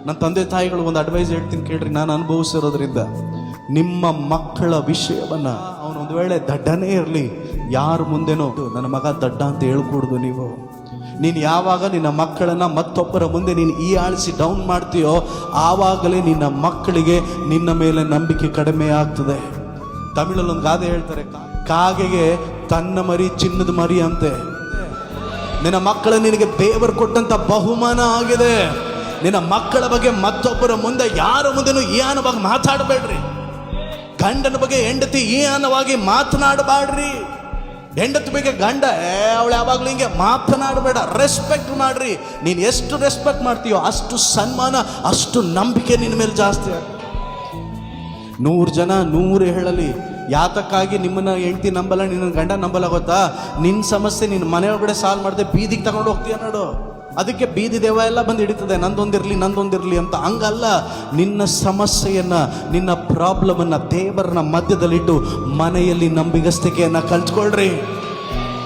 ನನ್ನ ತಂದೆ ತಾಯಿಗಳು ಒಂದು ಅಡ್ವೈಸ್ ಹೇಳ್ತೀನಿ ಕೇಳ್ರಿ, ನಾನು ಅನುಭವಿಸಿರೋದ್ರಿಂದ. ನಿಮ್ಮ ಮಕ್ಕಳ ವಿಷಯವನ್ನ ಅವನು ಒಂದು ವೇಳೆ ದಡ್ಡನೇ ಇರಲಿ, ಯಾರ ಮುಂದೆನೋ ನನ್ನ ಮಗ ದಡ್ಡ ಅಂತ ಹೇಳ್ಕೂಡ್ದು. ನೀನು ಯಾವಾಗ ನಿನ್ನ ಮಕ್ಕಳನ್ನ ಮತ್ತೊಬ್ಬರ ಮುಂದೆ ನೀನು ಈ ಆಳಿಸಿ ಡೌನ್ ಮಾಡ್ತೀಯೋ, ಆವಾಗಲೇ ನಿನ್ನ ಮಕ್ಕಳಿಗೆ ನಿನ್ನ ಮೇಲೆ ನಂಬಿಕೆ ಕಡಿಮೆ ಆಗ್ತದೆ. ತಮಿಳಲ್ಲಿ ಒಂದು ಗಾದೆ ಹೇಳ್ತಾರೆ, ಕಾಗೆಗೆ ತನ್ನ ಮರಿ ಚಿನ್ನದ ಮರಿ ಅಂತೆ. ನಿನ್ನ ಮಕ್ಕಳು ನಿನಗೆ ದೇವರು ಕೊಟ್ಟಂತ ಬಹುಮಾನ ಆಗಿದೆ. ನಿನ್ನ ಮಕ್ಕಳ ಬಗ್ಗೆ ಮತ್ತೊಬ್ಬರ ಮುಂದೆ ಯಾರ ಮುಂದೆನೂ ಏನವಾಗಿ ಮಾತಾಡಬೇಡ್ರಿ. ಗಂಡನ ಬಗ್ಗೆ ಹೆಂಡತಿ ಏನವಾಗಿ ಮಾತನಾಡಬೇಡ್ರಿ. ಹೆಂಡತಿ ಬಗ್ಗೆ ಗಂಡ ಅವಳು ಯಾವಾಗಲೂ ಹಿಂಗೆ ಮಾತನಾಡಬೇಡ. ರೆಸ್ಪೆಕ್ಟ್ ಮಾಡ್ರಿ. ನೀನು ಎಷ್ಟು ರೆಸ್ಪೆಕ್ಟ್ ಮಾಡ್ತೀಯೋ ಅಷ್ಟು ಸನ್ಮಾನ, ಅಷ್ಟು ನಂಬಿಕೆ ನಿನ್ನ ಮೇಲೆ ಜಾಸ್ತಿ ಆಗುತ್ತೆ. 100 ಜನ 100 ಹೇಳಲಿ, ಯಾತಕ್ಕಾಗಿ ನಿಮ್ಮನ್ನ ಹೆಂಡತಿ ನಂಬಲ್ಲ, ನಿನ್ನ ಗಂಡ ನಂಬಲ್ಲ ಗೊತ್ತಾ? ನಿನ್ನ ಸಮಸ್ಯೆ ನಿನ್ನ ಮನೆಯೊಳಗಡೆ ಸಾಲ್ವ್ ಮಾಡದೆ ಬೀದಿಗೆ ತಗೊಂಡು ಹೋಗ್ತೀಯ ನೋಡು. ಅದಕ್ಕೆ ಬೀದಿ ದೇವ ಎಲ್ಲ ಬಂದು ಹಿಡಿತದೆ, ನಂದೊಂದಿರಲಿ ಅಂತ. ಹಂಗಲ್ಲ, ನಿನ್ನ ಸಮಸ್ಯೆಯನ್ನ, ನಿನ್ನ ಪ್ರಾಬ್ಲಮನ್ನು ದೇವರನ್ನ ಮಧ್ಯದಲ್ಲಿಟ್ಟು ಮನೆಯಲ್ಲಿ ನಂಬಿಗಸ್ತಿಕೆಯನ್ನ ಕಲ್ತ್ಕೊಳ್ರಿ.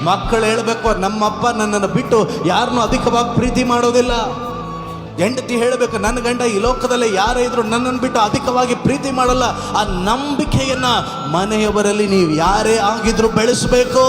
ಮಕ್ಕಳು ಹೇಳಬೇಕು, ನಮ್ಮಪ್ಪ ನನ್ನನ್ನು ಬಿಟ್ಟು ಯಾರನ್ನೂ ಅಧಿಕವಾಗಿ ಪ್ರೀತಿ ಮಾಡೋದಿಲ್ಲ. ಹೆಂಡತಿ ಹೇಳಬೇಕು, ನನ್ನ ಗಂಡ ಈ ಲೋಕದಲ್ಲೇ ಯಾರೇ ಇದ್ರು ನನ್ನನ್ನು ಬಿಟ್ಟು ಅಧಿಕವಾಗಿ ಪ್ರೀತಿ ಮಾಡಲ್ಲ. ಆ ನಂಬಿಕೆಯನ್ನ ಮನೆಯವರಲ್ಲಿ ನೀವು ಯಾರೇ ಆಗಿದ್ರು ಬೆಳೆಸಬೇಕು.